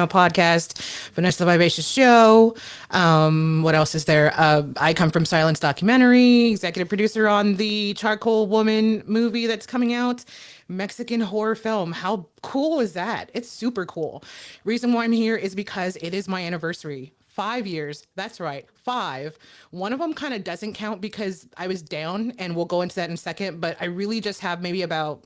podcast, Vanessa the Vivacious Show. What else is there? I come from Silence Documentary, executive producer on the Charcoal Woman movie that's coming out. Mexican horror film. How cool is that? It's super cool. Reason why I'm here is because it is my anniversary. 5 years. That's right. Five. One of them kind of doesn't count because I was down, and we'll go into that in a second, but I really just have maybe about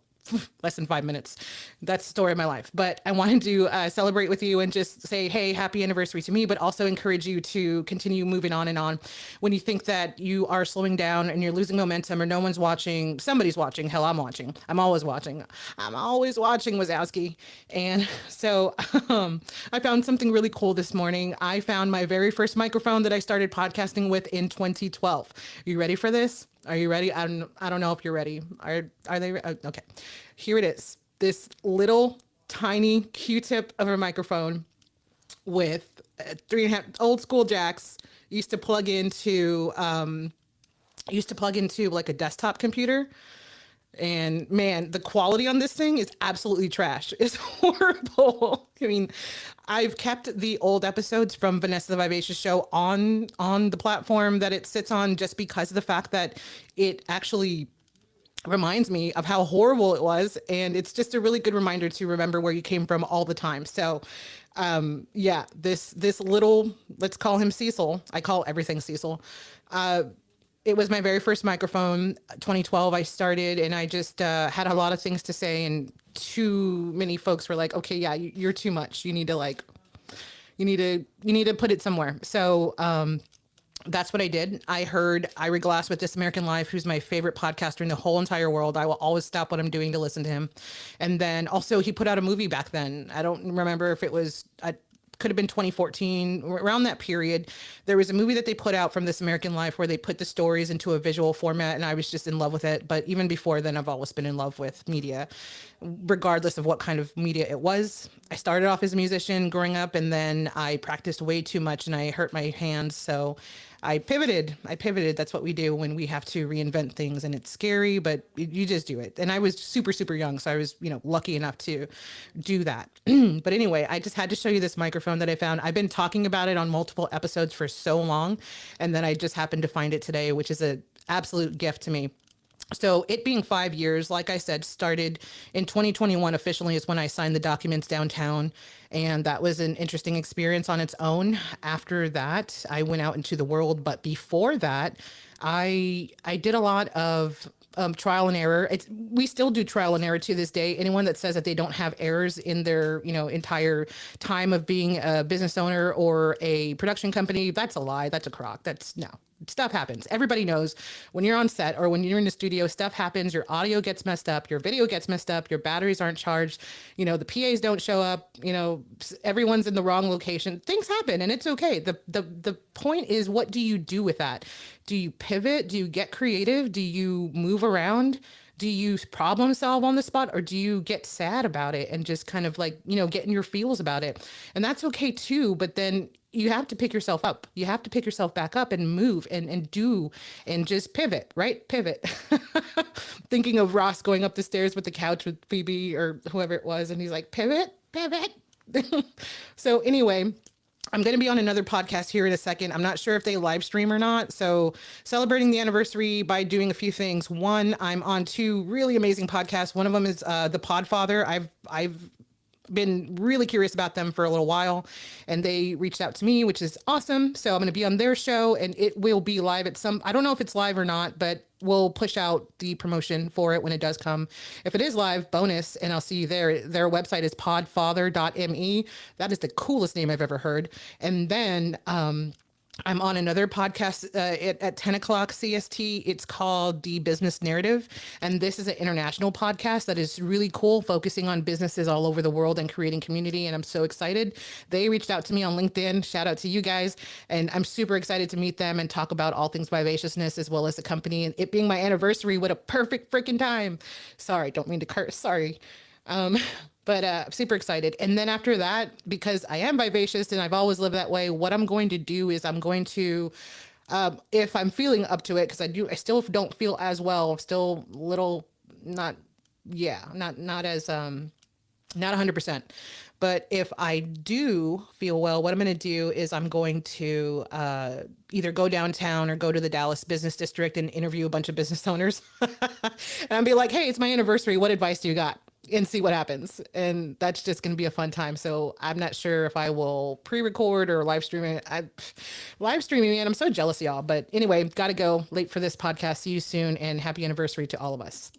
less than 5 minutes. That's the story of my life. But I wanted to celebrate with you and just say, hey, happy anniversary to me, but also encourage you to continue moving on and on. When you think that you are slowing down and you're losing momentum or no one's watching, somebody's watching. Hell, I'm watching. I'm always watching. I'm always watching, Wazowski. And so I found something really cool this morning. I found my very first microphone that I started podcasting with in 2012. You ready for this? Are you ready? I don't know if you're ready. Are they okay? Here it is. This little tiny Q-tip of a microphone with 3.5 old school jacks. Used to plug into like a desktop computer. And man, the quality on this thing is absolutely trash. It's horrible. I mean, I've kept the old episodes from Vanessa the Vivacious Show on the platform that it sits on just because of the fact that it actually reminds me of how horrible it was, and it's just a really good reminder to remember where you came from all the time. So yeah, this little, let's call him Cecil. I call everything Cecil. It was my very first microphone. 2012 I started, and I just had a lot of things to say, and too many folks were like, okay, yeah, you're too much, you need to put it somewhere. So that's what I did. I heard Ira Glass with This American Life, who's my favorite podcaster in the whole entire world. I will always stop what I'm doing to listen to him. And then also he put out a movie back then. I don't remember if it was, could have been 2014, around that period. There was a movie that they put out from This American Life where they put the stories into a visual format, and I was just in love with it. But even before then, I've always been in love with media, regardless of what kind of media it was. I started off as a musician growing up, and then I practiced way too much and I hurt my hands. So I pivoted. That's what we do when we have to reinvent things, and it's scary, but you just do it. And I was super, super young, so I was, lucky enough to do that. But anyway, I just had to show you this microphone that I found. I've been talking about it on multiple episodes for so long, and then I just happened to find it today, which is an absolute gift to me. So it being 5 years, like I said, started in 2021 officially is when I signed the documents downtown. And that was an interesting experience on its own. After that, I went out into the world. But before that, I did a lot of trial and error. We still do trial and error to this day. Anyone that says that they don't have errors in their, entire time of being a business owner or a production company, that's a lie. That's a crock. That's no. Stuff happens. Everybody knows when you're on set or when you're in the studio, stuff happens. Your audio gets messed up. Your video gets messed up. Your batteries aren't charged. The PAs don't show up. Everyone's in the wrong location. Things happen, and it's okay. The point is, what do you do with that? Do you pivot? Do you get creative? Do you move around? Do you problem solve on the spot, or do you get sad about it and just kind of like, get in your feels about it? And that's okay too. But then you have to pick yourself up. You have to pick yourself back up and move and do and just pivot, right? Pivot. Thinking of Ross going up the stairs with the couch with Phoebe or whoever it was. And he's like, pivot. So anyway, I'm going to be on another podcast here in a second. I'm not sure if they live stream or not. So celebrating the anniversary by doing a few things. One, I'm on two really amazing podcasts. One of them is The Podfather. I've been really curious about them for a little while, and they reached out to me, which is awesome. So I'm going to be on their show, and it will be live at I don't know if it's live or not, but we'll push out the promotion for it when it does come. If it is live, bonus, and I'll see you there. Their website is podfather.me. That is the coolest name I've ever heard. And then, I'm on another podcast at 10 o'clock CST. It's called The Business Narrative. And this is an international podcast that is really cool, focusing on businesses all over the world and creating community. And I'm so excited. They reached out to me on LinkedIn. Shout out to you guys. And I'm super excited to meet them and talk about all things vivaciousness as well as the company. And it being my anniversary, what a perfect freaking time. Sorry, don't mean to curse. Sorry. But super excited. And then after that, because I am vivacious and I've always lived that way, what I'm going to do is I'm going to, if I'm feeling up to it, because I still don't feel as well. I'm still little, not as, not 100%. But if I do feel well, what I'm going to do is I'm going to either go downtown or go to the Dallas business district and interview a bunch of business owners and I'll be like, hey, it's my anniversary. What advice do you got? And see what happens. And that's just going to be a fun time. So I'm not sure if I will pre-record or live stream it. Live streaming, man, I'm so jealous of y'all. But anyway, got to go. Late for this podcast. See you soon and happy anniversary to all of us.